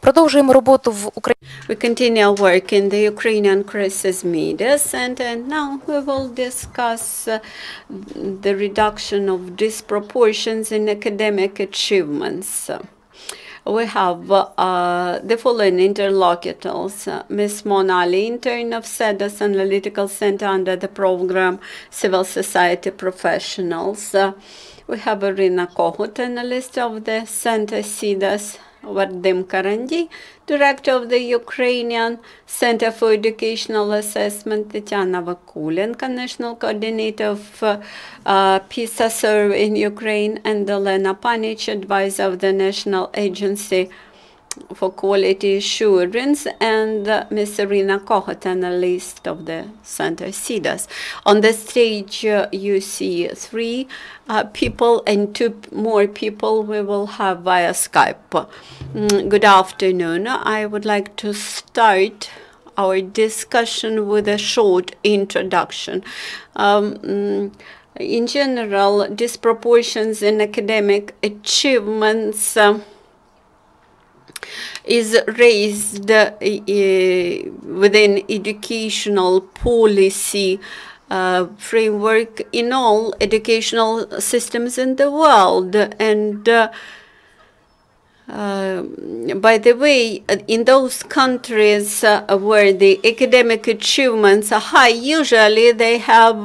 Продовжуємо роботу в Україні. We continue our work in the Ukrainian Crisis Media Center, and now we will discuss the reduction of disproportions in academic achievements. We have the following interlocutors: Ms. Monali, intern of CEDOS Analytical Center under the program Civil Society Professionals. We have Iryna Kohut, analyst of the center CEDOS. Vadym Karandii, director of the Ukrainian Center for Educational Assessment, Tetiana Vakulenko, national coordinator of PISA survey in Ukraine, and Olena, Panych, advisor of the National Agency for Quality Assurance, and Ms. Iryna Kohut, analyst of the Center CEDOS. On the stage, you see three people, and two more people we will have via Skype. Good afternoon. I would like to start our discussion with a short introduction. In general, disproportions in academic achievements is raised within educational policy framework in all educational systems in the world. And by the way, in those countries where the academic achievements are high, usually they have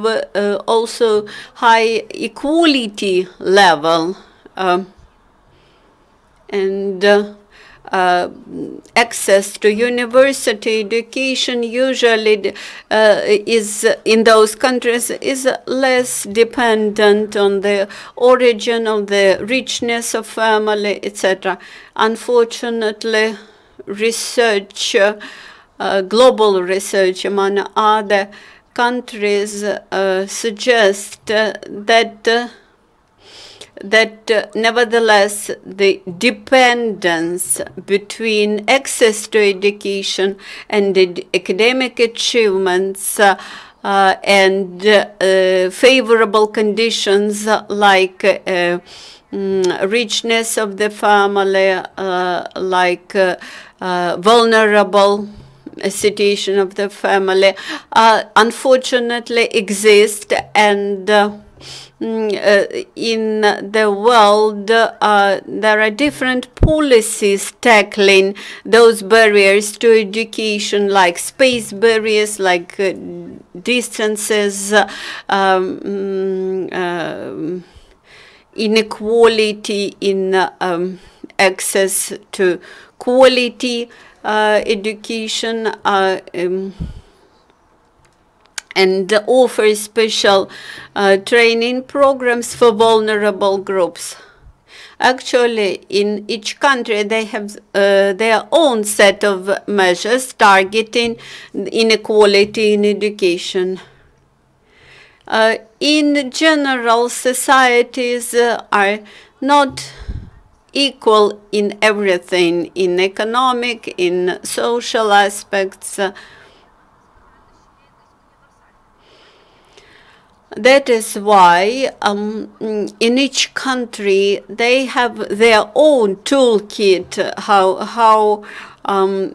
also high equality level. Access to university education usually is in those countries is less dependent on the origin of the richness of family, etc. Unfortunately, research, global research among other countries suggest that nevertheless the dependence between access to education and academic achievements and favorable conditions like richness of the family, like vulnerable situation of the family, unfortunately exist, and in the world, there are different policies tackling those barriers to education, like space barriers, like distances, inequality in access to quality education, and offer special training programs for vulnerable groups. Actually, in each country, they have their own set of measures targeting inequality in education. In general, societies are not equal in everything, in economic, in social aspects. That is why in each country they have their own toolkit how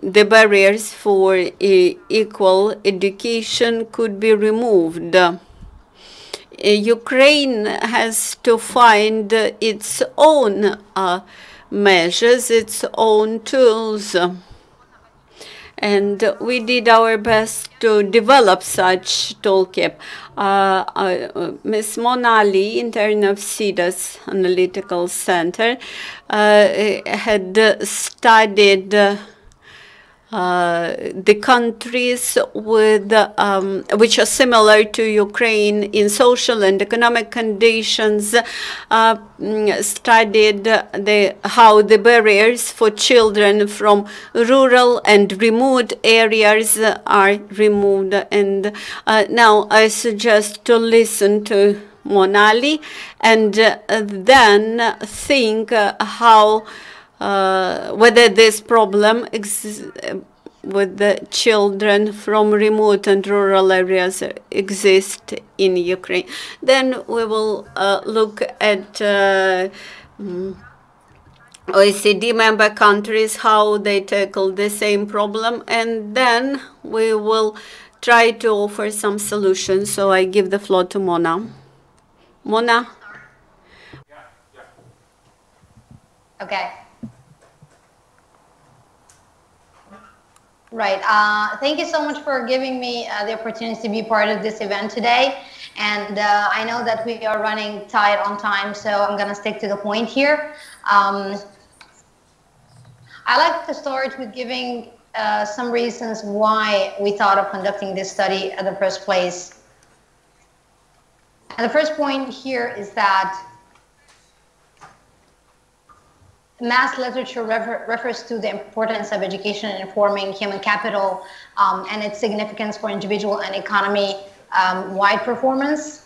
the barriers for equal education could be removed. Ukraine has to find its own measures, its own tools. And we did our best to develop such toolkit. Ms. Monali, intern of CEDOS Analytical Center, had studied the countries with which are similar to Ukraine in social and economic conditions, studied how the barriers for children from rural and remote areas are removed. And now I suggest to listen to Monali and then think how whether this problem with the children from remote and rural areas exist in Ukraine. Then we will look at OECD member countries, how they tackle the same problem, and then we will try to offer some solutions. So I give the floor to Mona. Mona? Okay. Right. Thank you so much for giving me the opportunity to be part of this event today. And I know that we are running tight on time, so I'm going to stick to the point here. I like to start with giving some reasons why we thought of conducting this study in the first place. And the first point here is that mass literature refers to the importance of education in informing human capital and its significance for individual and economy-wide performance,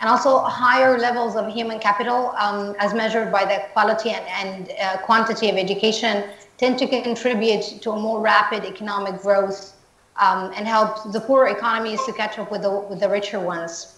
and also higher levels of human capital as measured by the quality and quantity of education tend to contribute to a more rapid economic growth and help the poorer economies to catch up with the richer ones.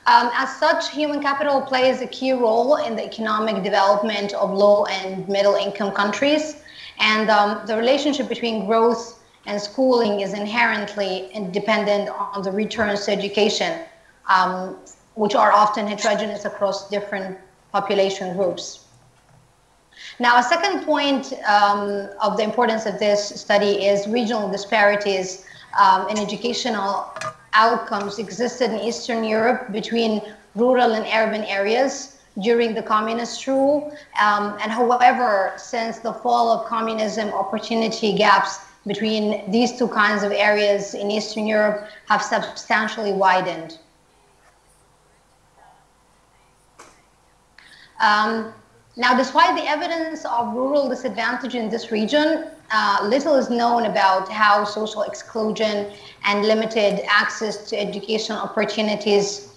As such, human capital plays a key role in the economic development of low and middle income countries. And the relationship between growth and schooling is inherently dependent on the returns to education, which are often heterogeneous across different population groups. Now, a second point of the importance of this study is regional disparities in educational outcomes existed in Eastern Europe between rural and urban areas during the communist rule. And however, since the fall of communism, opportunity gaps between these two kinds of areas in Eastern Europe have substantially widened. Now, despite the evidence of rural disadvantage in this region, little is known about how social exclusion and limited access to educational opportunities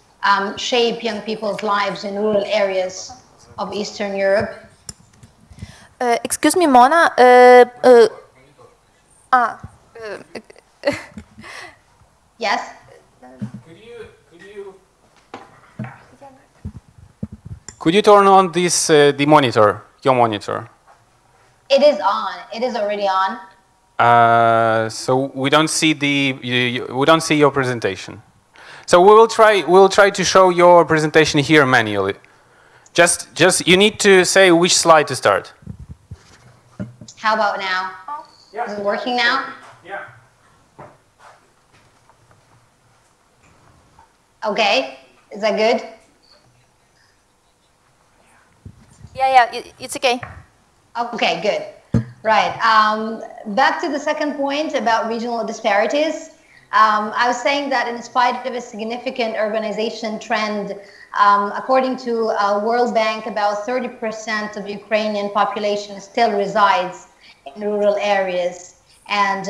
shape young people's lives in rural areas of Eastern Europe. Excuse me, Mona. Yes? Could you turn on this the monitor, your monitor? It is on. It is already on. So we don't see we don't see your presentation. So we'll try to show your presentation here manually. Just you need to say which slide to start. How about now? Yeah. Is it working now? Yeah. Okay. Is that good? Yeah, it's okay. Okay, good. Right. Back to the second point about regional disparities. I was saying that in spite of a significant urbanization trend, according to World Bank, about 30% of Ukrainian population still resides in rural areas. And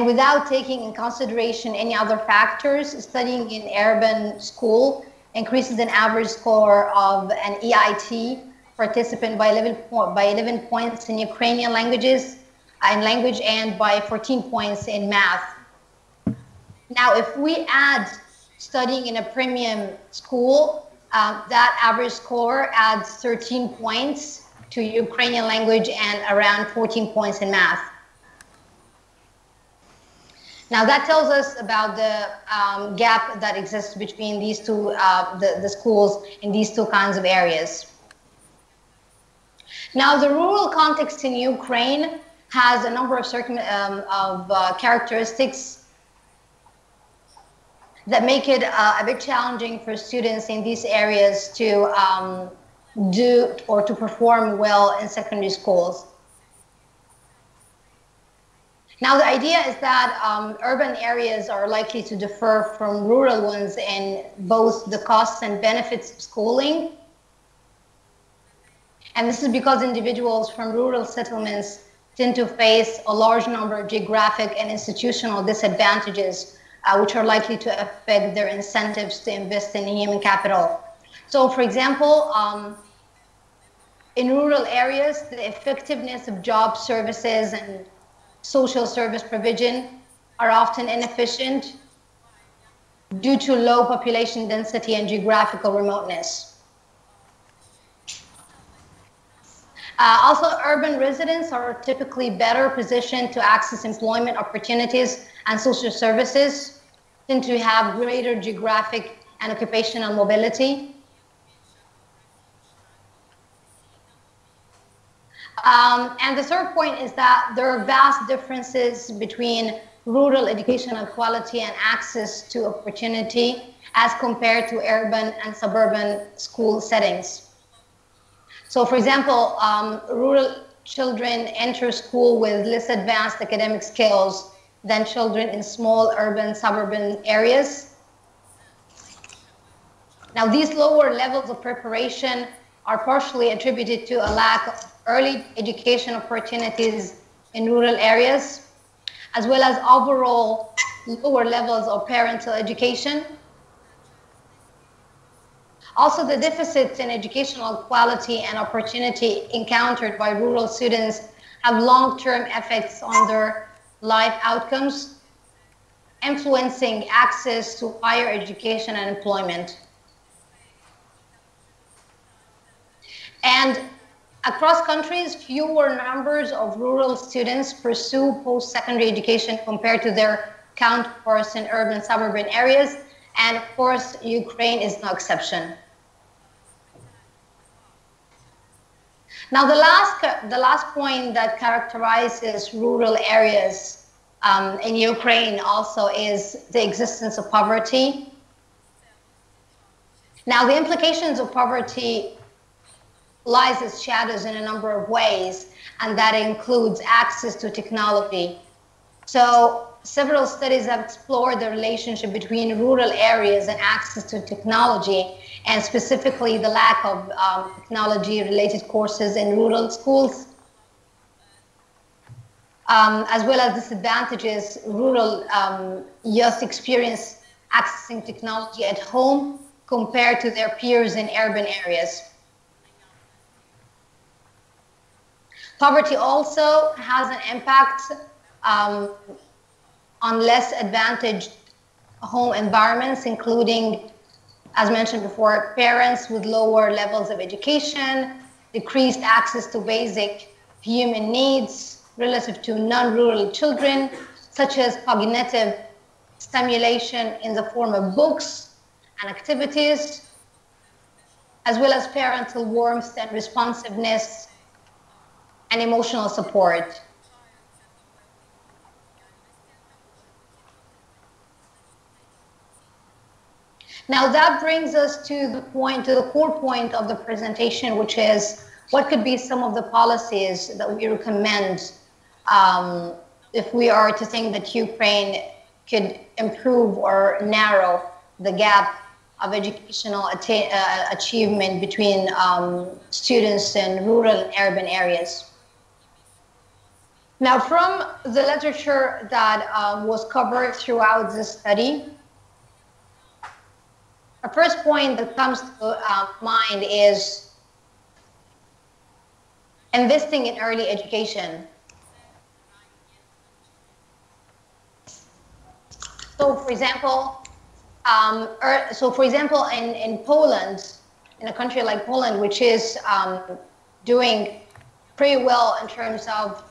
without taking in consideration any other factors, studying in urban school increases an average score of an EIT participant by 11 points in Ukrainian language and by 14 points in math. Now, if we add studying in a premium school, that average score adds 13 points to Ukrainian language and around 14 points in math. Now that tells us about the gap that exists between these two, the schools in these two kinds of areas. Now the rural context in Ukraine has a number of characteristics that make it a bit challenging for students in these areas to do or to perform well in secondary schools. Now, the idea is that urban areas are likely to differ from rural ones in both the costs and benefits of schooling. And this is because individuals from rural settlements tend to face a large number of geographic and institutional disadvantages, which are likely to affect their incentives to invest in human capital. So, for example, in rural areas, the effectiveness of job services and social service provision are often inefficient due to low population density and geographical remoteness. Also, urban residents are typically better positioned to access employment opportunities and social services, tend to have greater geographic and occupational mobility. And the third point is that there are vast differences between rural educational quality and access to opportunity as compared to urban and suburban school settings. So, for example, rural children enter school with less advanced academic skills than children in small urban suburban areas. Now, these lower levels of preparation are partially attributed to a lack of early education opportunities in rural areas, as well as overall lower levels of parental education. Also, the deficits in educational quality and opportunity encountered by rural students have long-term effects on their life outcomes, influencing access to higher education and employment. And across countries, fewer numbers of rural students pursue post-secondary education compared to their counterparts in urban suburban areas. And of course, Ukraine is no exception. Now, the last point that characterizes rural areas in Ukraine also is the existence of poverty. Now, the implications of poverty lies as shadows in a number of ways, and that includes access to technology. So several studies have explored the relationship between rural areas and access to technology, and specifically the lack of technology-related courses in rural schools, as well as disadvantages rural youth experience accessing technology at home compared to their peers in urban areas. Poverty also has an impact on less advantaged home environments, including, as mentioned before, parents with lower levels of education, decreased access to basic human needs relative to non-rural children, such as cognitive stimulation in the form of books and activities, as well as parental warmth and responsiveness and emotional support. Now that brings us to the core point of the presentation, which is what could be some of the policies that we recommend if we are to think that Ukraine could improve or narrow the gap of educational achievement between students in rural and urban areas. Now, from the literature that was covered throughout this study, a first point that comes to mind is investing in early education. So, for example, in Poland, in a country like Poland, which is doing pretty well in terms of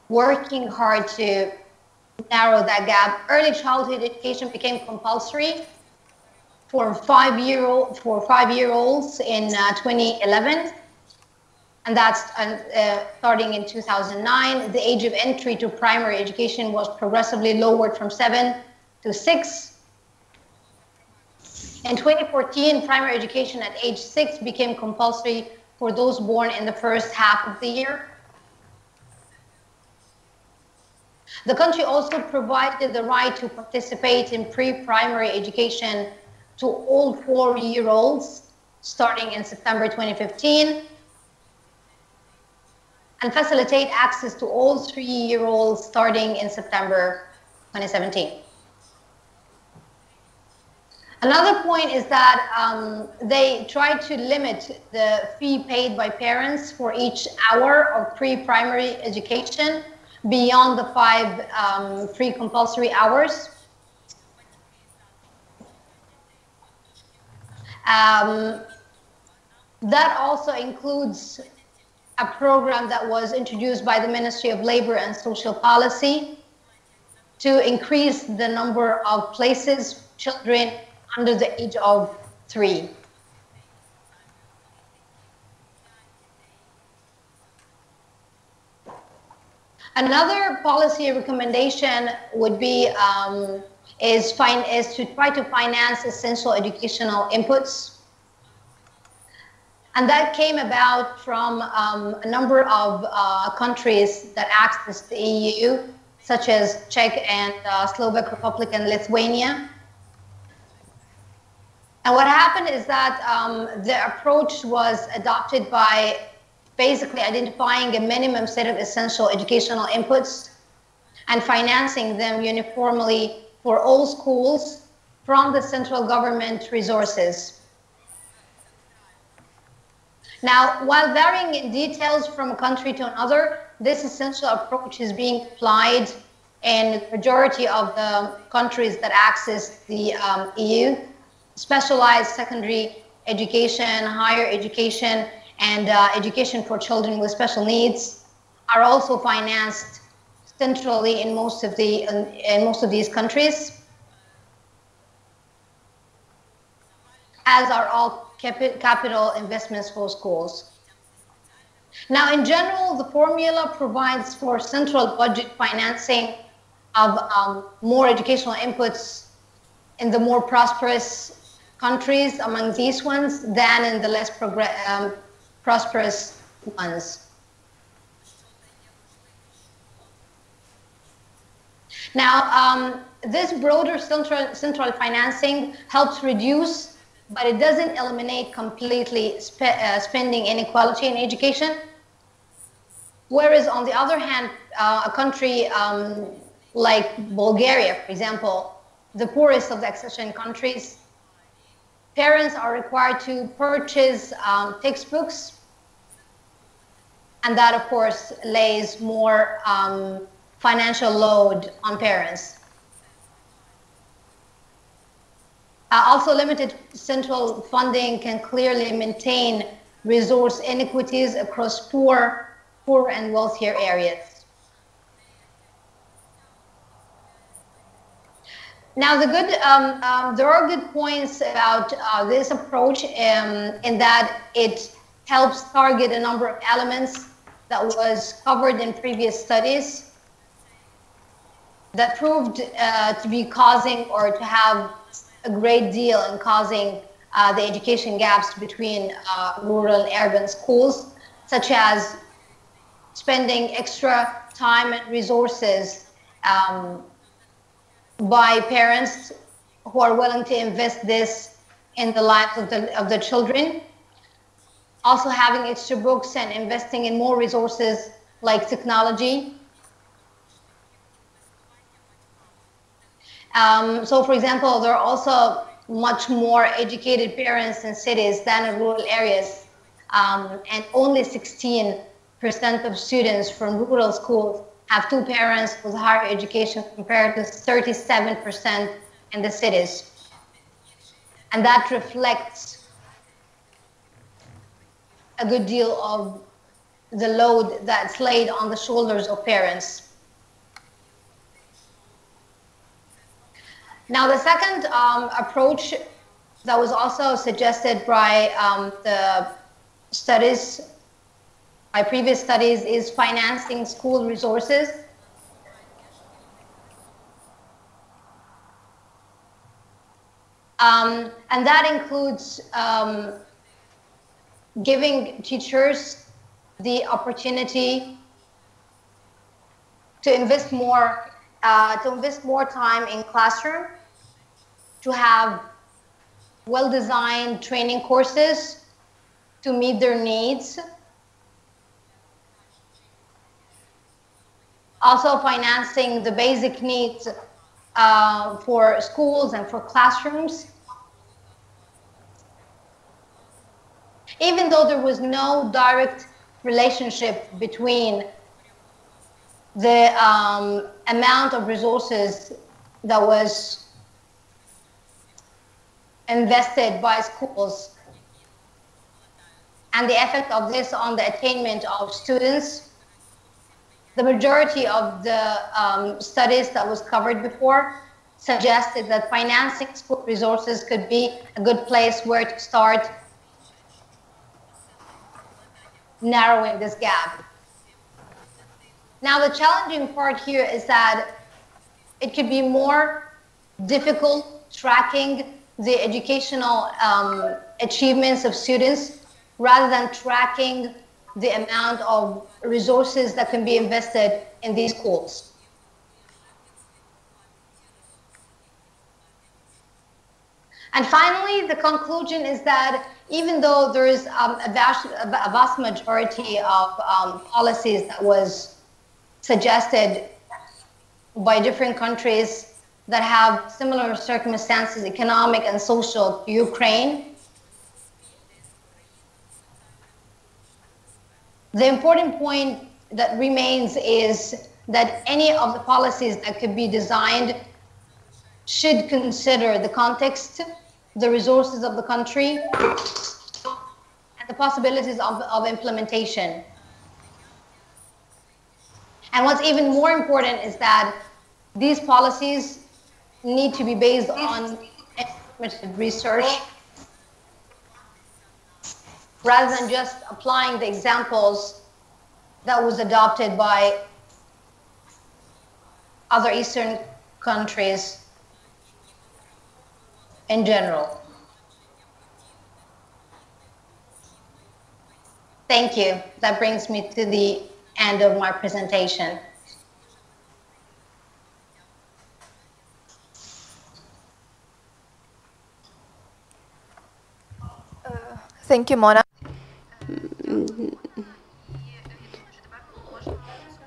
working hard to narrow that gap, early childhood education became compulsory for five-year-olds in 2011, and that's starting in 2009. The age of entry to primary education was progressively lowered from 7 to 6. In 2014, primary education at age 6 became compulsory for those born in the first half of the year. The country also provided the right to participate in pre-primary education to all 4-year-olds starting in September 2015, and facilitate access to all 3-year-olds starting in September 2017. Another point is that they try to limit the fee paid by parents for each hour of pre-primary education beyond the 5 free compulsory hours. That also includes a program that was introduced by the Ministry of Labor and Social Policy to increase the number of places children under the age of 3. Another policy recommendation would be is to try to finance essential educational inputs. And that came about from a number of countries that access the EU, such as Czech and Slovak Republic and Lithuania. And what happened is that the approach was adopted by basically identifying a minimum set of essential educational inputs and financing them uniformly for all schools from the central government resources. Now, while varying in details from a country to another, this essential approach is being applied in the majority of the countries that access the EU. Specialized secondary education, higher education, and education for children with special needs are also financed centrally in most of these countries, as are all capital investments for schools. Now, in general, the formula provides for central budget financing of more educational inputs in the more prosperous countries among these ones than in the less prosperous ones. Now, this broader central financing helps reduce, but it doesn't eliminate completely spending inequality in education. Whereas, on the other hand, a country like Bulgaria, for example, the poorest of the accession countries, parents are required to purchase textbooks, and that, of course, lays more financial load on parents. Also, limited central funding can clearly maintain resource inequities across poor and wealthier areas. Now, there are good points about this approach in that it helps target a number of elements that was covered in previous studies that proved to be causing or to have a great deal in causing the education gaps between rural and urban schools, such as spending extra time and resources by parents who are willing to invest this in the lives of the children. Also having extra books and investing in more resources like technology. So, for example, there are also much more educated parents in cities than in rural areas, and only 16% of students from rural schools have two parents with higher education compared to 37% in the cities. And that reflects a good deal of the load that's laid on the shoulders of parents. Now, the second approach that was also suggested by the studies, by previous studies, is financing school resources. And that includes giving teachers the opportunity to invest more time in classroom, to have well-designed training courses to meet their needs. Also financing the basic needs for schools and for classrooms. Even though there was no direct relationship between the amount of resources that was invested by schools and the effect of this on the attainment of students. The majority of the studies that was covered before suggested that financing school resources could be a good place where to start narrowing this gap. Now, the challenging part here is that it could be more difficult tracking the educational achievements of students rather than tracking the amount of resources that can be invested in these schools. And finally, the conclusion is that even though there is a vast majority of policies that was suggested by different countries that have similar circumstances, economic and social, to Ukraine, the important point that remains is that any of the policies that could be designed should consider the context, the resources of the country, and the possibilities of implementation. And what's even more important is that these policies need to be based on informative research rather than just applying the examples that was adopted by other Eastern countries in general. Thank you. That brings me to the end of my presentation. Thank you, Mona.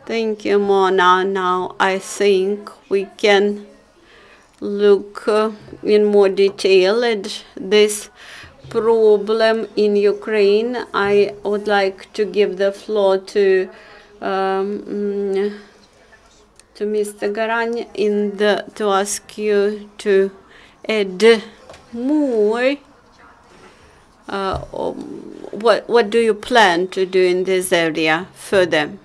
Thank you, Mona. Now I think we can look in more detail at this problem in Ukraine. I would like to give the floor to Mr. Garan to ask you to add more. What do you plan to do in this area further?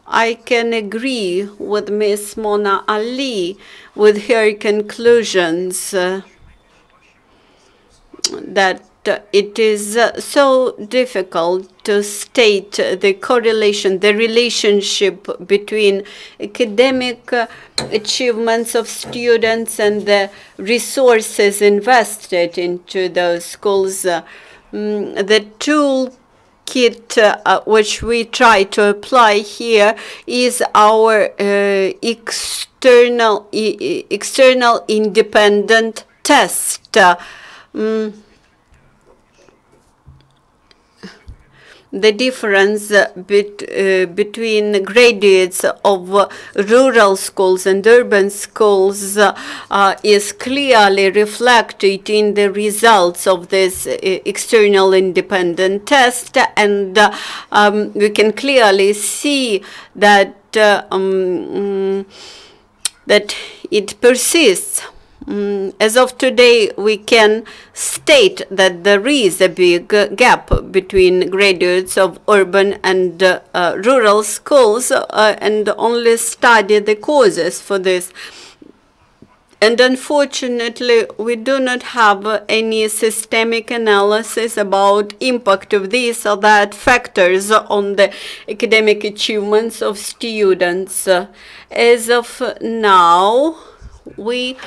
I can agree with Ms. Mona Ali with her conclusions that it is so difficult to state the correlation, the relationship between academic achievements of students and the resources invested into those schools. The toolkit which we try to apply here is our external independent test. The difference between graduates of rural schools and urban schools is clearly reflected in the results of this external independent test, and we can clearly see that that it persists. As of today, we can state that there is a big gap between graduates of urban and rural schools, and only study the causes for this. And unfortunately, we do not have any systemic analysis about impact of this or that factors on the academic achievements of students. As of now, we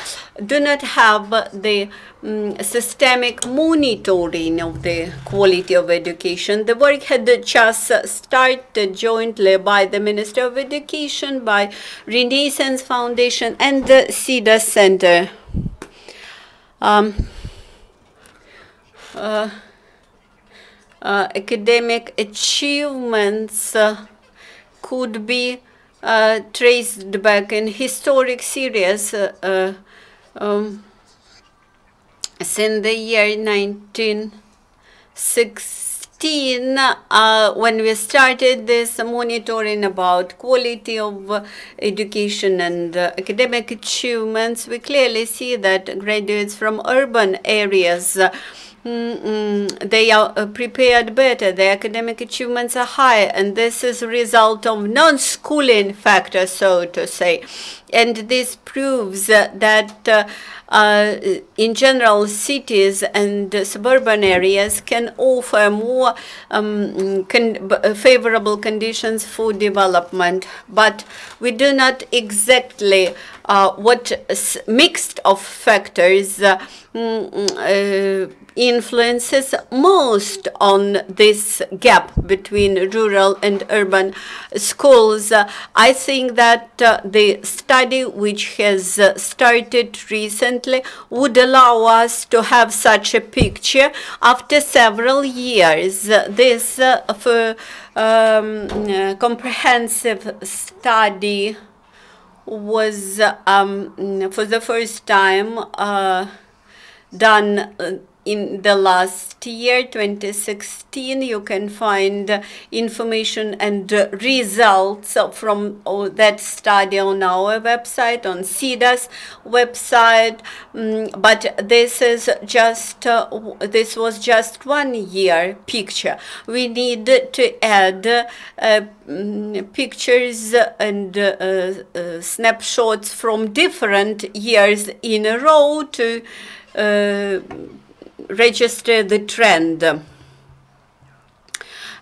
do not have the systemic monitoring of the quality of education. The work had just started jointly by the Ministry of Education, by Renaissance Foundation, and the CEDOS Center. Academic achievements could be traced back in historic series since the year 1916, when we started this monitoring about quality of education and academic achievements. We clearly see that graduates from urban areas they are prepared better, their academic achievements are higher, and this is a result of non-schooling factor, so to say. And this proves that in general, cities and suburban areas can offer more favorable conditions for development, but we do not exactly what mixed of factors influences most on this gap between rural and urban schools. I think that the study which has started recently would allow us to have such a picture after several years. This comprehensive study was for the first time done in the last year, 2016. You can find information and results from that study on our website, on CEDOS website. But this is just this was just 1 year picture. We need to add pictures and snapshots from different years in a row to register the trend.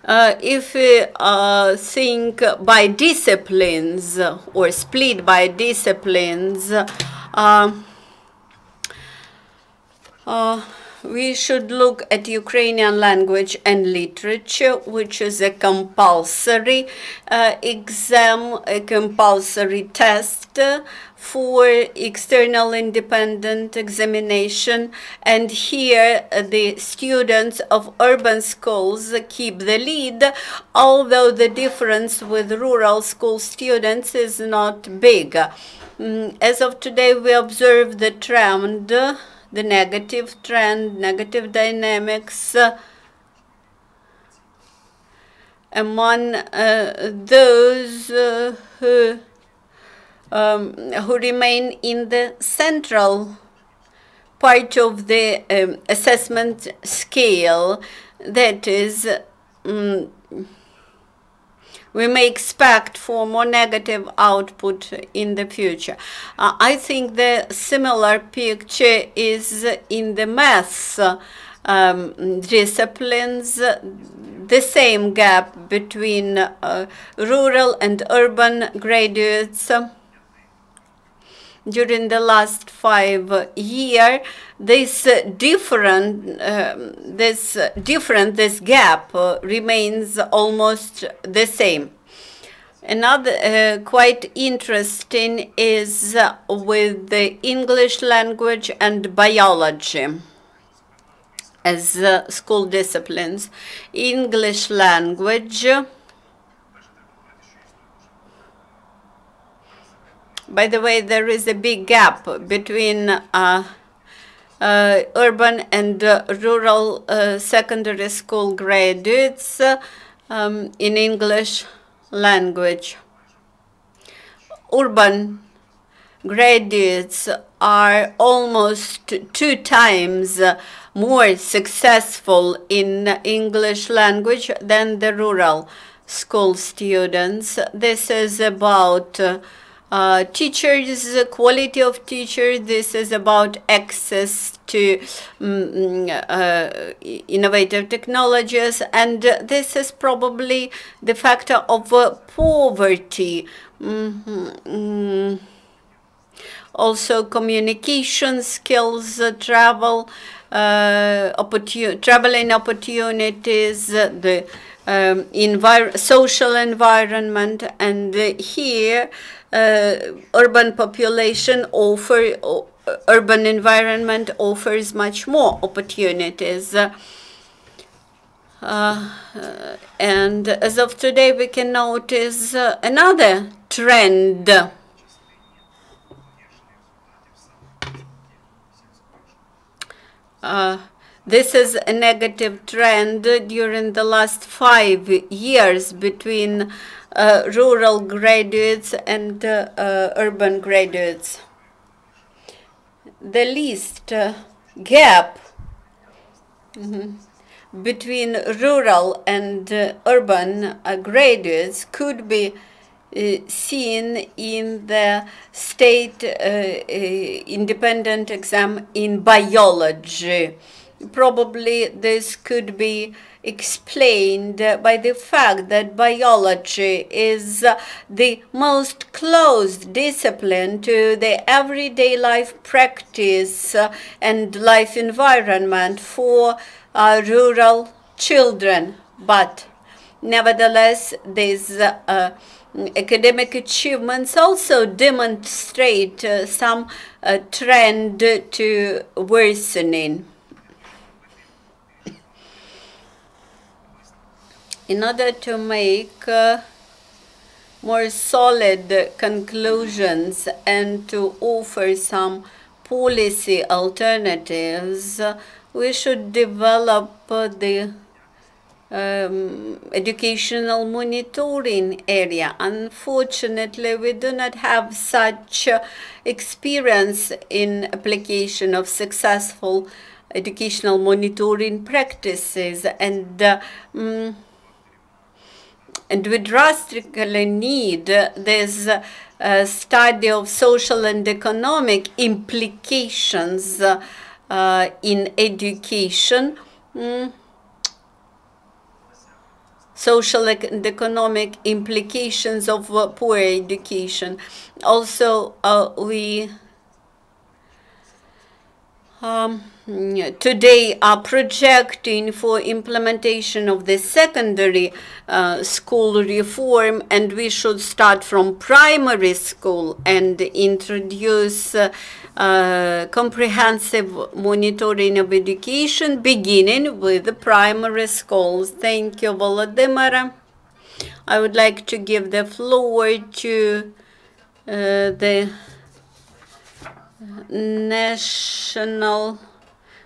If we think by disciplines or split by disciplines, we should look at Ukrainian language and literature, which is a compulsory exam, a compulsory test for external independent examination. And here the students of urban schools keep the lead, although the difference with rural school students is not big. As of today, we observe the trend, the negative trend, negative dynamics among those who remain in the central part of the assessment scale. That is, we may expect for more negative output in the future. I think the similar picture is in the maths disciplines, the same gap between rural and urban graduates. During the last 5 years, this gap remains almost the same. Another quite interesting is with the English language and biology as school disciplines. English language, by the way, there is a big gap between urban and rural secondary school graduates in English language. Urban graduates are almost 2 times more successful in English language than the rural school students. This is about teachers, quality of teachers. This is about access to innovative technologies, and this is probably the factor of poverty. Also communication skills, traveling opportunities, the social environment, and here urban population urban environment offers much more opportunities. And as of today, we can notice another trend. This is a negative trend during the last 5 years between rural graduates and urban graduates. The least gap between rural and urban graduates could be seen in the state independent exam in biology. Probably this could be explained by the fact that biology is the most closed discipline to the everyday life practice and life environment for rural children. But nevertheless, these academic achievements also demonstrate some trend to worsening. In order to make more solid conclusions and to offer some policy alternatives, we should develop the educational monitoring area. Unfortunately, we do not have such experience in application of successful educational monitoring practices, and we drastically need this study of social and economic implications in education, social and economic implications of poor education. Also, we today are projecting for implementation of the secondary school reform, and we should start from primary school and introduce comprehensive monitoring of education, beginning with the primary schools. Thank you, Volodymyr. I would like to give the floor to the National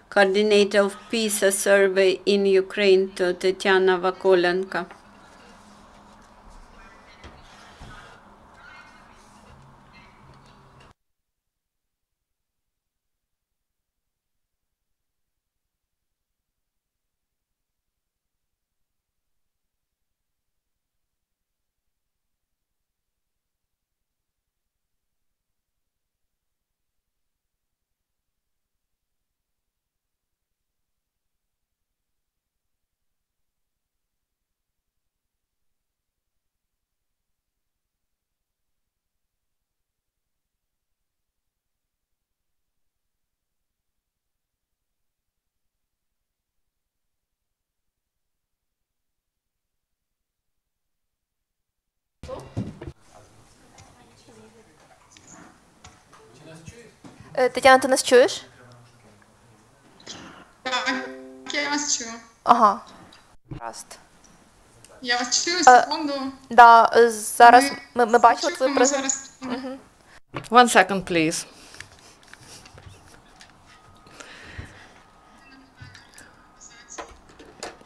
Coordinator of PISA survey in Ukraine, to Tetiana Vakulenko. Тетяна, ти нас чуєш? Так, я вас чую. Ага. Гаразд. Я вас чую, секунду. Да, зараз ми бачили твою Чекаємо презентацію. зараз. One second, please.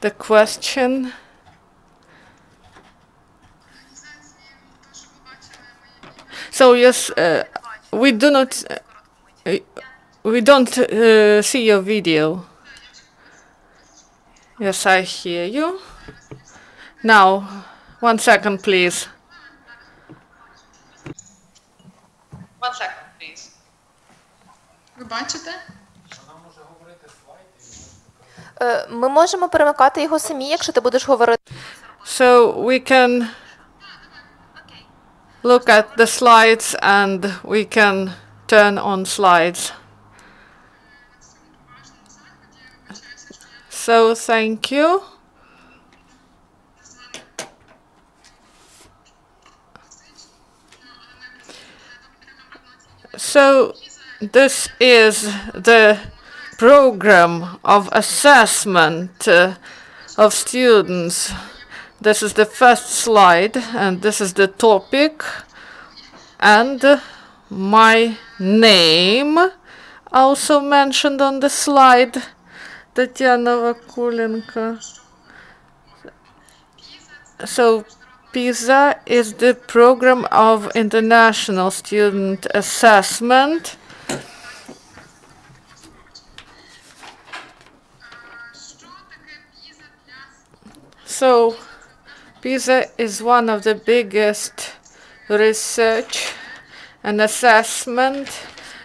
The question. So yes, we do not. We don't see your video. Yes, I hear you. Now, 1 second, please. 1 second, please. Ви бачите? Ми можемо перемикати його самі, якщо ти будеш говорити. So we can look at the slides and we can turn on slides. So thank you. So this is the program of assessment of students. This is the first slide, and this is the topic, and my name also mentioned on the slide, Tetiana Vakulenko. So PISA is the program of international student assessment. So PISA is one of the biggest research and assessment.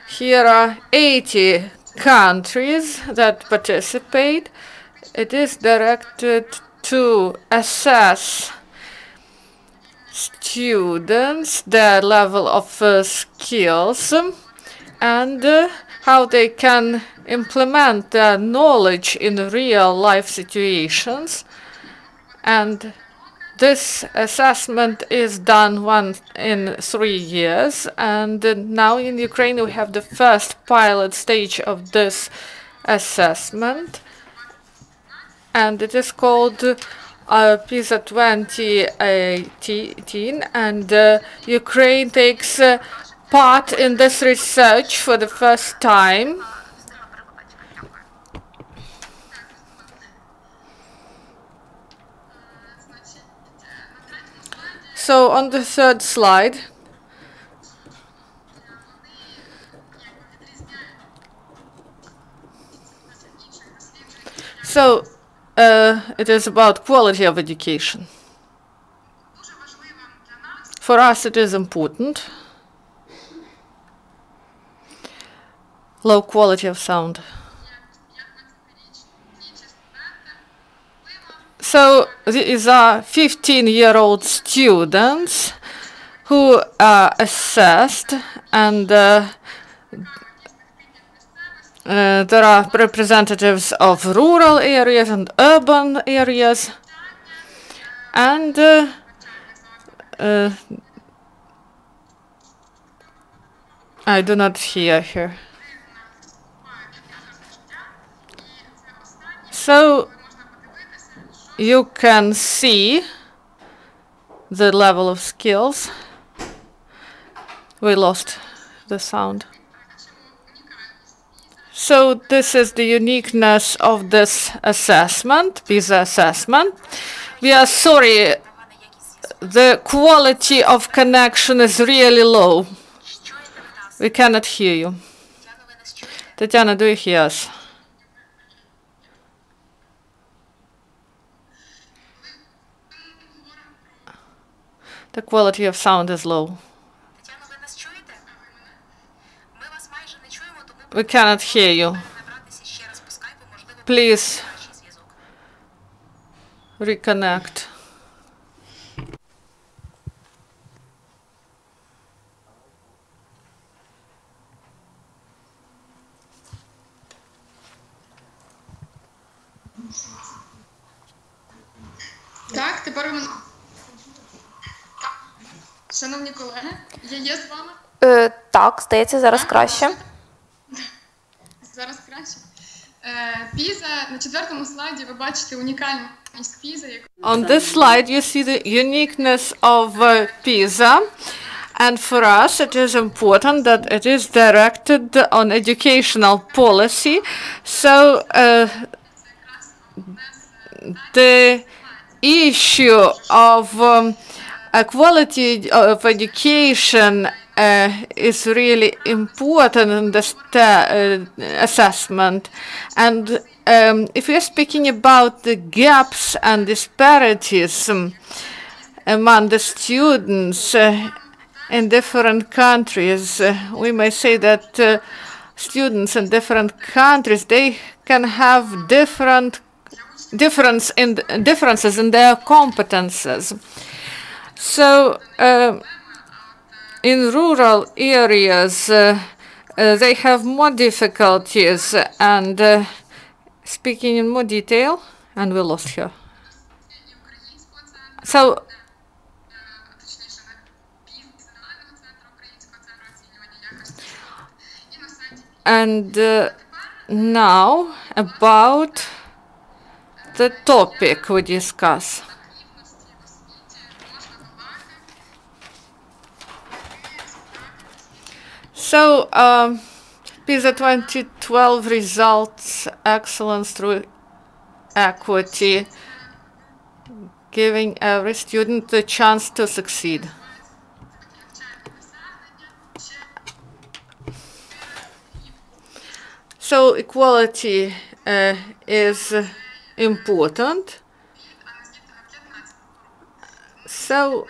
Here are 80 countries that participate. It is directed to assess students, their level of skills, and how they can implement their knowledge in real life situations. And this assessment is done once in 3 years, and now in Ukraine we have the first pilot stage of this assessment, and it is called PISA 2018, and Ukraine takes part in this research for the first time. So on the third slide, so it is about quality of education. For us, it is important. Low quality of sound. So these are 15-year-old students who are assessed, and there are representatives of rural areas and urban areas, and I do not hear here. So you can see the level of skills. We lost the sound. So this is the uniqueness of this assessment, PISA assessment. We are sorry, the quality of connection is really low. We cannot hear you. Tetiana, do you hear us? The quality of sound is low. We cannot hear you. Please reconnect. Так, тепер ви мене. Шановні колеги, я є з вами? Так, здається, зараз краще. Зараз краще. PISA, на четвертому слайді ви бачите унікальність PISA. On this slide you see the uniqueness of PISA, and for us it is important that it is directed on educational policy. So the issue of quality of education is really important in this assessment. And if we are speaking about the gaps and disparities among the students in different countries, we may say that students in different countries, they can have differences in their competences. So in rural areas, they have more difficulties, and speaking in more detail, and we lost her. So, and now about the topic we discuss. So, PISA 2012 results excellence through equity, giving every student the chance to succeed. So equality is important, So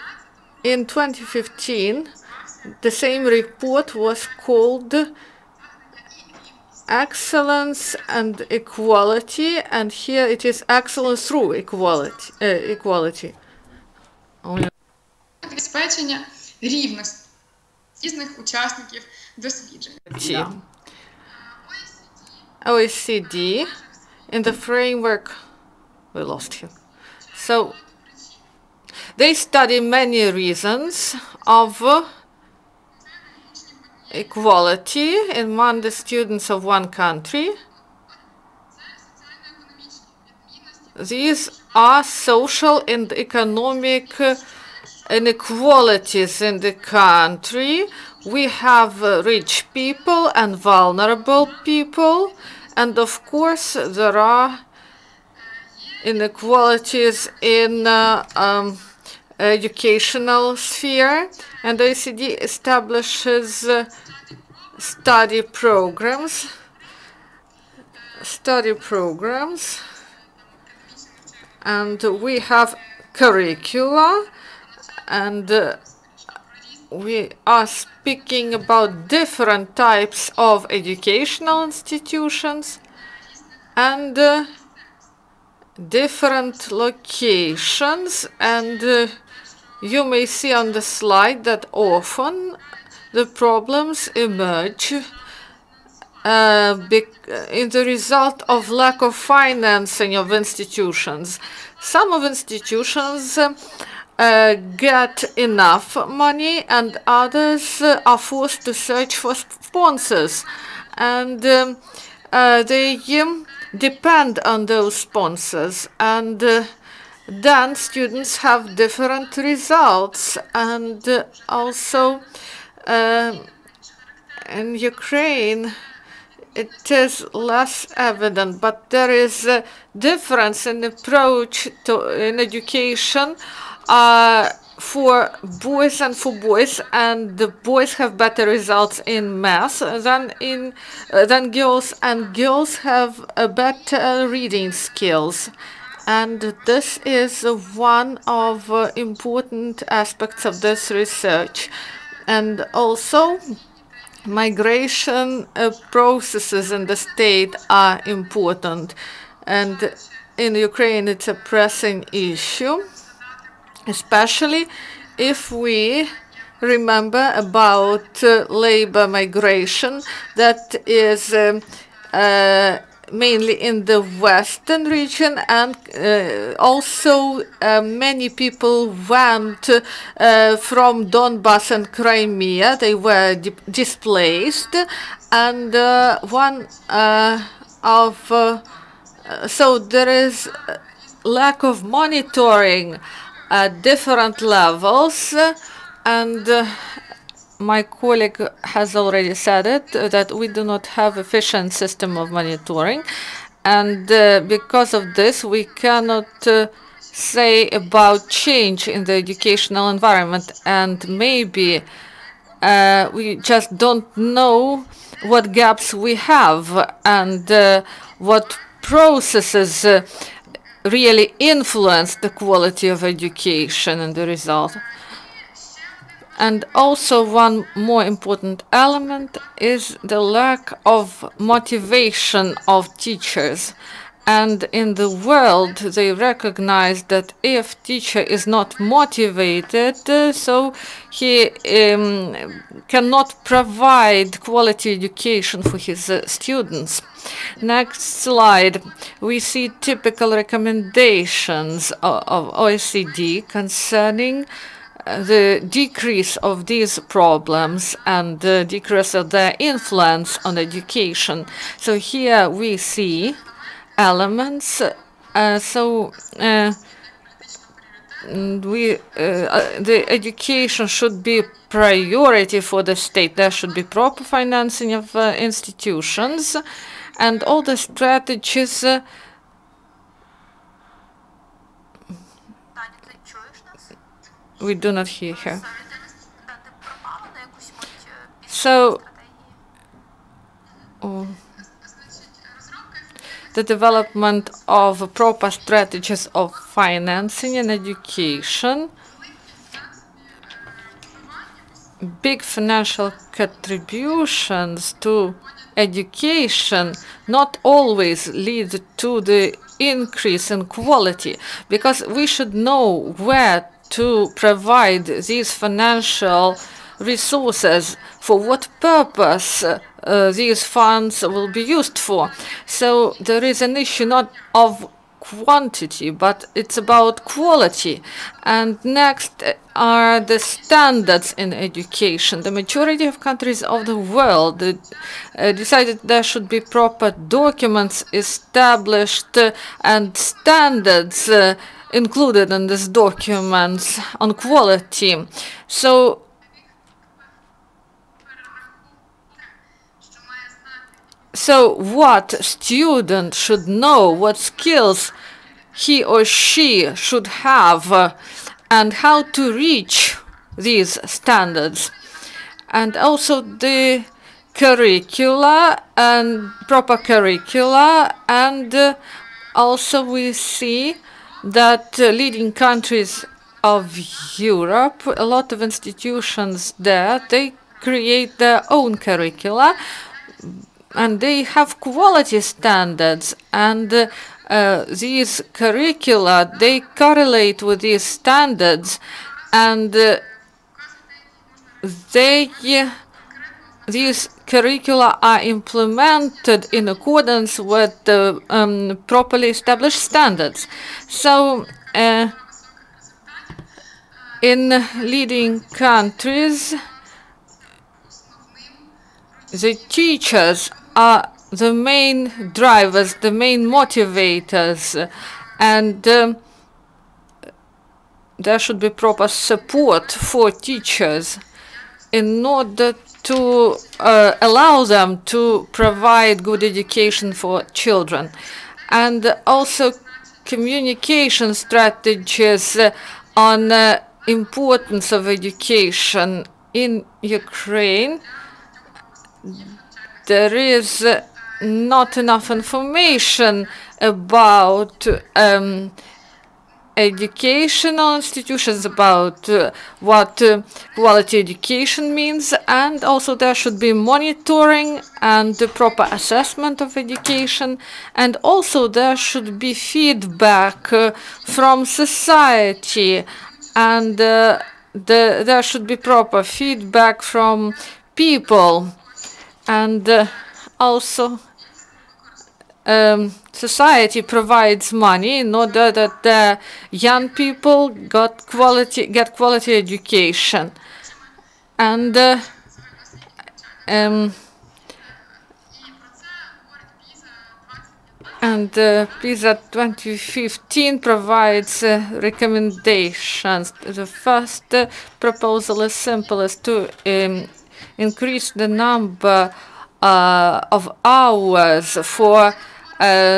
in 2015, the same report was called Excellence and Equality, and here it is excellence through equality. Забезпечення рівності різних учасників досліджень. OECD, in the framework, we lost him. So they study many reasons of equality among the students of one country. These are social and economic inequalities in the country. We have rich people and vulnerable people, and of course there are inequalities in educational sphere, and OECD establishes study programs, and we have curricula, and we are speaking about different types of educational institutions and different locations, and you may see on the slide that often the problems emerge in the result of lack of financing of institutions. Some of institutions get enough money, and others are forced to search for sponsors, and they depend on those sponsors, and then students have different results. And also in Ukraine it is less evident, but there is a difference in approach in education for boys and for boys, and the boys have better results in math than girls, and girls have a better reading skills. And this is one of important aspects of this research. And also migration processes in the state are important, and in Ukraine it's a pressing issue, especially if we remember about labor migration that is mainly in the western region, and also many people went from Donbass and Crimea. They were displaced, and so there is lack of monitoring at different levels, and my colleague has already said it, that we do not have efficient system of monitoring, and because of this we cannot say about change in the educational environment, and maybe we just don't know what gaps we have and what processes really influence the quality of education and the result. And also one more important element is the lack of motivation of teachers. And in the world, they recognize that if teacher is not motivated, so he cannot provide quality education for his students. Next slide, we see typical recommendations of OECD concerning the decrease of these problems and the decrease of their influence on education. So here we see elements. The education should be priority for the state. There should be proper financing of institutions, and all the strategies. We do not hear her. So the development of proper strategies of financing and education big financial contributions to education not always lead to the increase in quality, because we should know where to provide these financial resources, for what purpose these funds will be used for. So there is an issue not of quantity, but it's about quality. And next are the standards in education. The majority of countries of the world decided there should be proper documents established and standards included in these documents on quality. So what student should know, what skills he or she should have, and how to reach these standards. And also the curricula and proper curricula, and also we see that leading countries of Europe, a lot of institutions there, they create their own curricula, and they have quality standards, and these curricula, they correlate with these standards, and these curricula are implemented in accordance with the properly established standards. So in leading countries, the teachers are the main drivers, the main motivators, and there should be proper support for teachers in order to allow them to provide good education for children. And also communication strategies on importance of education in Ukraine. There is not enough information about educational institutions, about what quality education means, and also there should be monitoring and the proper assessment of education, and also there should be feedback from society, and there should be proper feedback from people. And also society provides money in order that the young people get quality education. And PISA 2015 provides recommendations. The first proposal is simple, is to increase the number of hours for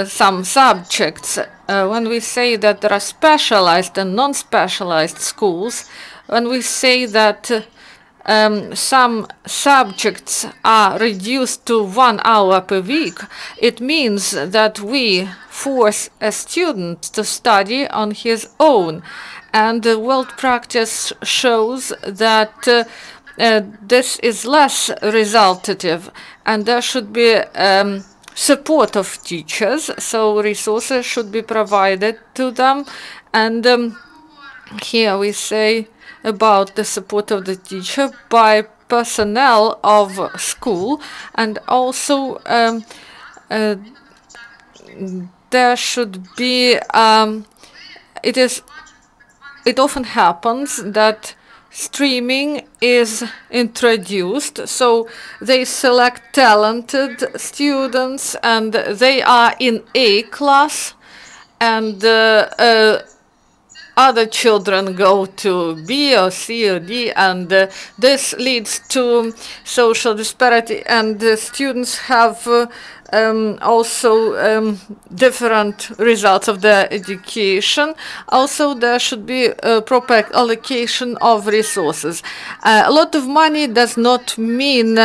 some subjects. When we say that there are specialized and non-specialized schools, when we say that some subjects are reduced to 1 hour per week, it means that we force a student to study on his own. And the world practice shows that this is less resultative, and there should be support of teachers, so resources should be provided to them. And here we say about the support of the teacher by personnel of school, and also there should be it often happens that streaming is introduced, so they select talented students and they are in A class, and other children go to B or C or D, and this leads to social disparity, and the students have also different results of their education. Also, there should be a proper allocation of resources. A lot of money does not mean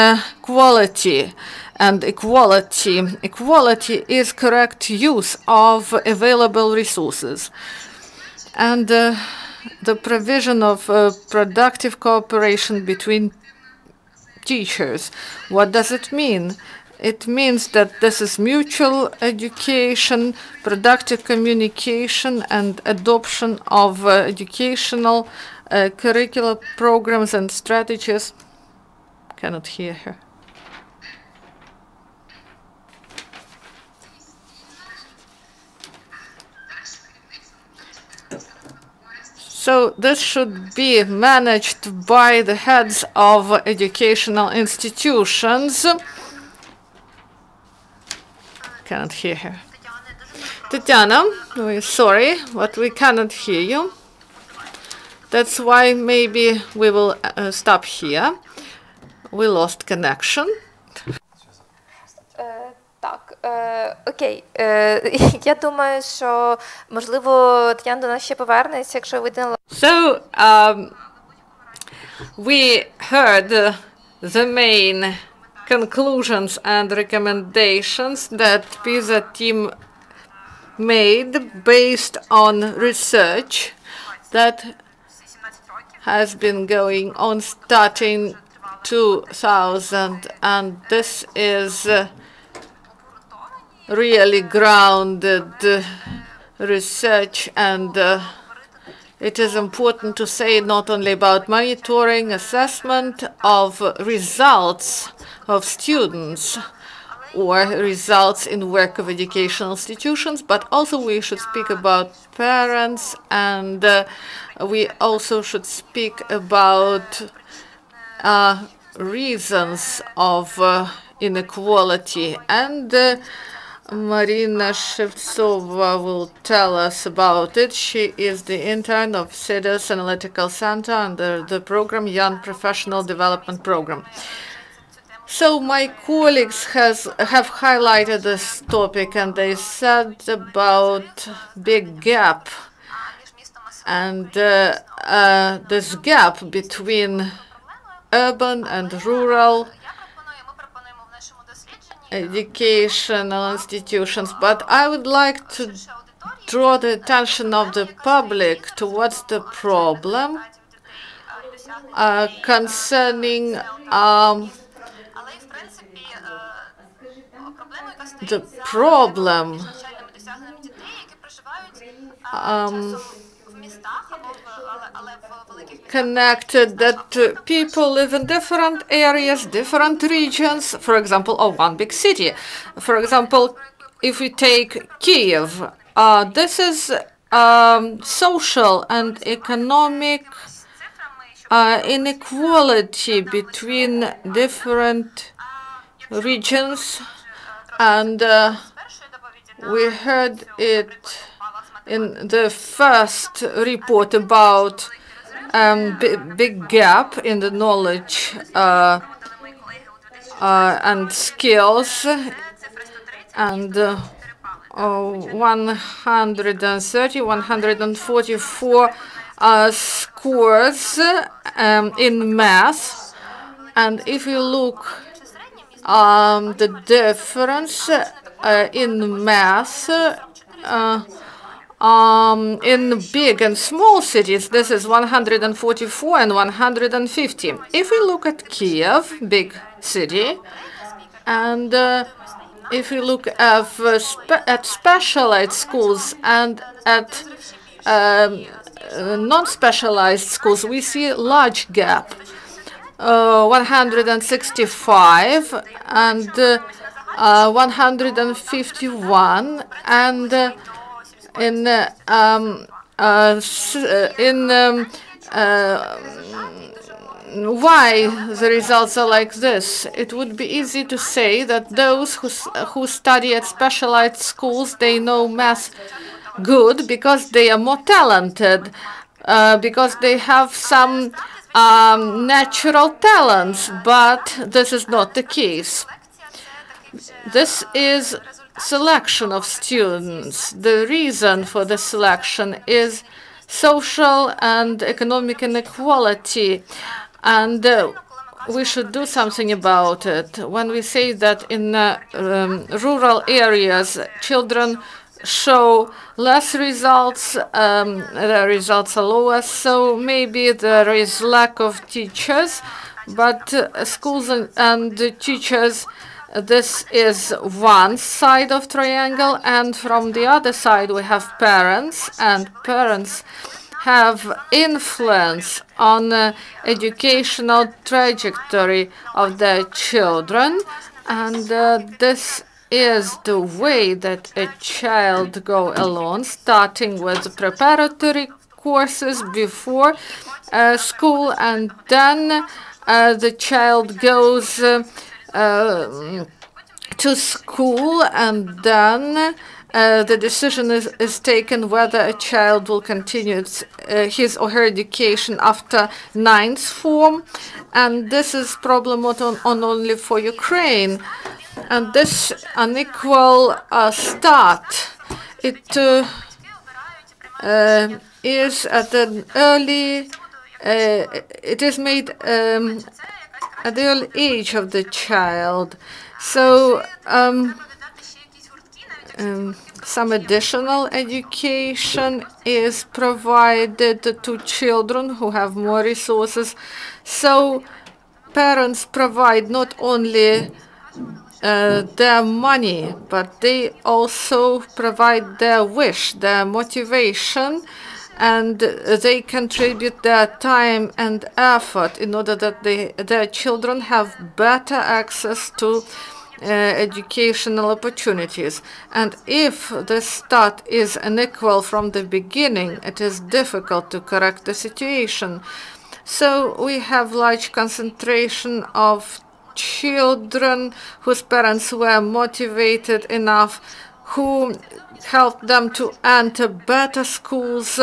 quality and equality. Equality is correct use of available resources. And the provision of productive cooperation between teachers. What does it mean? It means that this is mutual education, productive communication, and adoption of educational curricular programs and strategies. Cannot hear her. So this should be managed by the heads of educational institutions. Cannot hear her. Tetiana, we're sorry, but we cannot hear you. That's why maybe we will stop here. We lost connection. Так, окей. Я думаю, що, можливо, Тетяна до нас ще повернеться, якщо видно. So, we heard the main conclusions and recommendations that PISA team made based on research that has been going on starting 2000, and this is really grounded research, and it is important to say not only about monitoring, assessment of results of students or results in work of educational institutions, but also we should speak about parents, and we also should speak about reasons of inequality. And Maryna Shevtsova will tell us about it. She is the intern of CEDOS Analytical Center under the program Young Professional Development Program. So my colleagues have highlighted this topic, and they said about big gap, and this gap between urban and rural educational institutions. But I would like to draw the attention of the public towards the problem concerning the problem connected that people live in different areas, different regions, for example, of one big city. For example, if we take Kiev, this is social and economic inequality between different regions, and we heard it in the first report about big gap in the knowledge and skills, and 130, 144 scores in math. And if you look the difference in math in big and small cities, this is 144 and 150. If we look at Kiev, big city, and if we look at specialized schools and at non-specialized schools, we see a large gap, 165 and 151, and why the results are like this? It would be easy to say that those who study at specialized schools, they know math good because they are more talented, because they have some natural talents, but this is not the case. This is selection of students. The reason for the selection is social and economic inequality, and we should do something about it. When we say that in rural areas children show less results, the results are lower, so maybe there is lack of teachers, but schools and the teachers, this is one side of triangle, and from the other side we have parents, and parents have influence on the educational trajectory of their children, and this is the way that a child go along, starting with preparatory courses before school, and then the child goes to school, and then the decision is taken whether a child will continue his or her education after ninth form, and this is problem not only for Ukraine. And this unequal start, it is at an early, it is made at the early age of the child. So some additional education is provided to children who have more resources. So parents provide not only their money, but they also provide their wish, their motivation, and they contribute their time and effort in order that their children have better access to educational opportunities. And if the start is unequal from the beginning, it is difficult to correct the situation. So we have large concentration of children whose parents were motivated enough, who helped them to enter better schools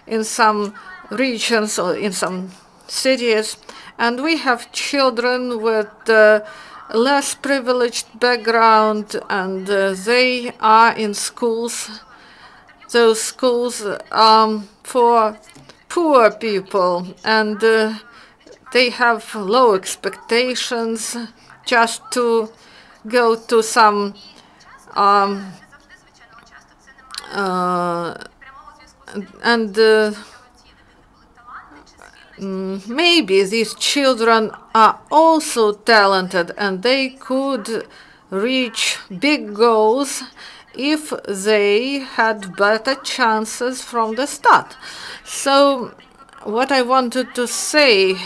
in some regions or in some cities. And we have children with less privileged background, and they are in schools, those schools for poor people, and they have low expectations just to go to some maybe these children are also talented and they could reach big goals if they had better chances from the start. So what I wanted to say,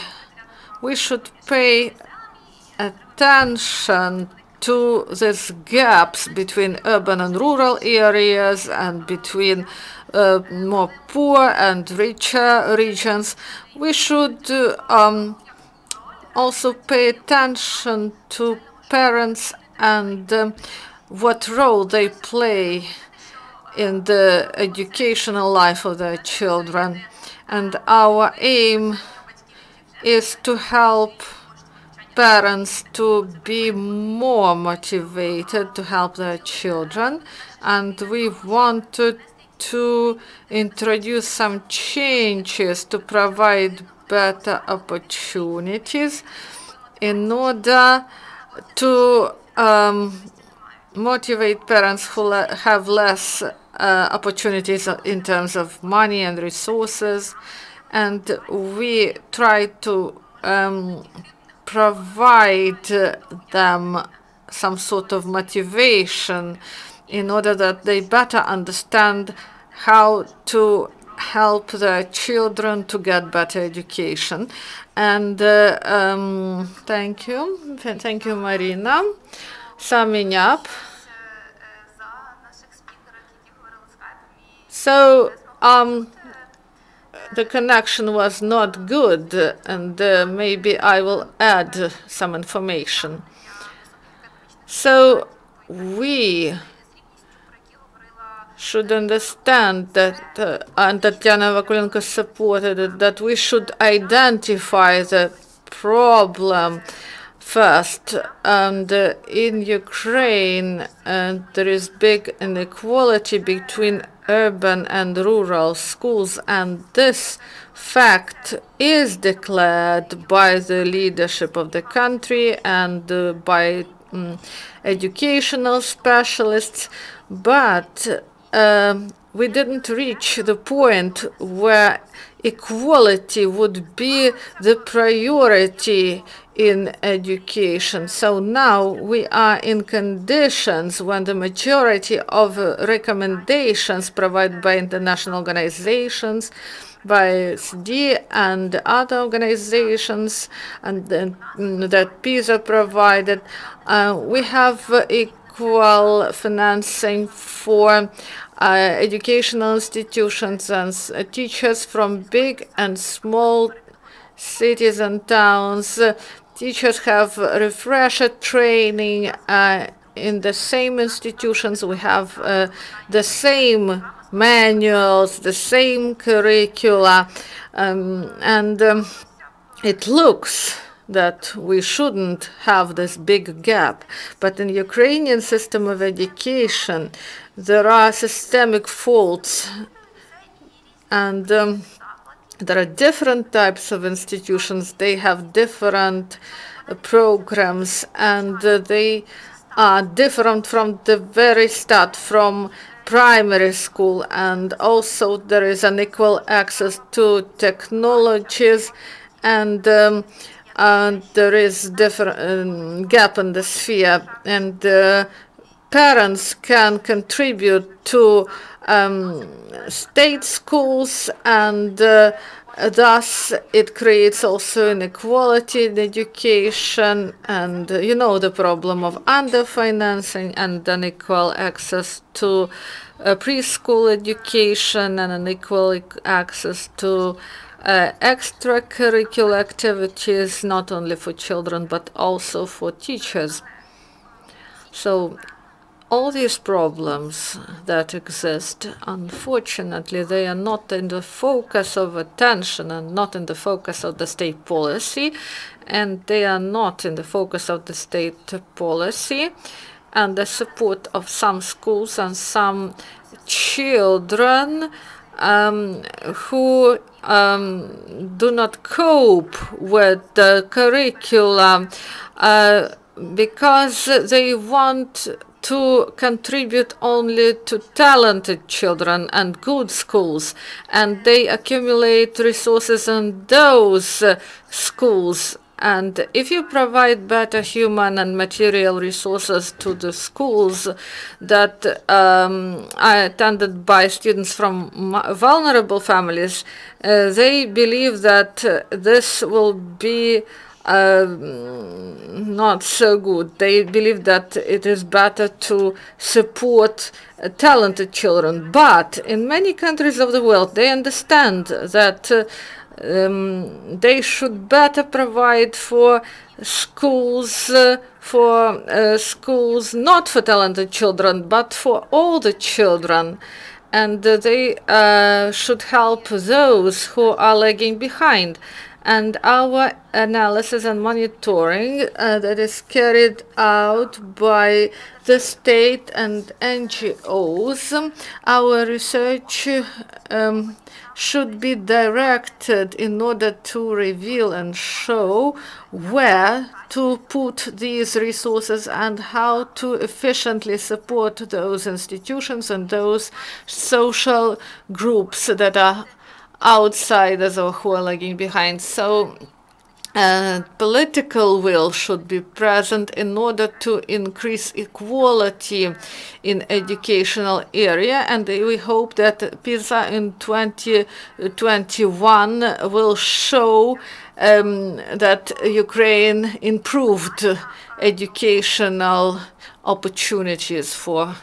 we should pay attention to these gaps between urban and rural areas and between more poor and richer regions. We should also pay attention to parents and what role they play in the educational life of their children. And our aim is to help parents to be more motivated to help their children, and we wanted to introduce some changes to provide better opportunities in order to motivate parents who have less opportunities in terms of money and resources, and we try to provide them some sort of motivation in order that they better understand how to help their children to get better education. And thank you. Thank you, Maryna. Summing up. So, the connection was not good, and maybe I will add some information. So we should understand that, and Tetiana Vakulenko supported it, that we should identify the problem first. And in Ukraine, there is big inequality between urban and rural schools, and this fact is declared by the leadership of the country and by educational specialists. But we didn't reach the point where equality would be the priority in education. So now we are in conditions when the majority of recommendations provided by international organizations, by CD and other organizations, and then that PISA provided, we have equal financing for educational institutions and teachers from big and small cities and towns. Teachers have refresher training in the same institutions. We have the same manuals, the same curricula, and it looks that we shouldn't have this big gap. But in the Ukrainian system of education, there are systemic faults, and there are different types of institutions. They have different programs, and they are different from the very start, from primary school. And also there is unequal access to technologies, and there is different gap in the sphere, and parents can contribute to state schools, and thus it creates also inequality in education, and you know the problem of underfinancing and unequal access to preschool education and unequal access to extracurricular activities, not only for children but also for teachers. So all these problems that exist, unfortunately, they are not in the focus of attention and not in the focus of the state policy, and they are not in the focus of the state policy and the support of some schools and some children who do not cope with the curriculum because they want to contribute only to talented children and good schools, and they accumulate resources in those schools. And if you provide better human and material resources to the schools that are attended by students from vulnerable families, they believe that this will be not so good. They believe that it is better to support talented children. But in many countries of the world, they understand that they should better provide for schools not for talented children, but for all the children. And they should help those who are lagging behind. And our analysis and monitoring that is carried out by the state and NGOs, our research should be directed in order to reveal and show where to put these resources and how to efficiently support those institutions and those social groups that are outsiders or who are lagging behind. So political will should be present in order to increase equality in educational area, and we hope that PISA in 2021 will show that Ukraine improved educational opportunities for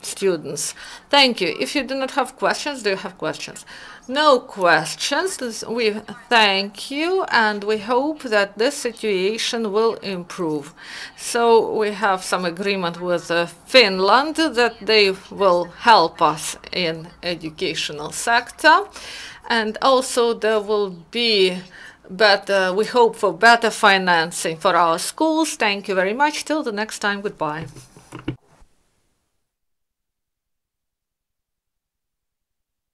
students. Thank you. If you do not have questions, do you have questions? No questions. We thank you, and we hope that this situation will improve. So we have some agreement with Finland that they will help us in educational sector, and also there will be better, we hope for better financing for our schools. Thank you very much. Till the next time, goodbye.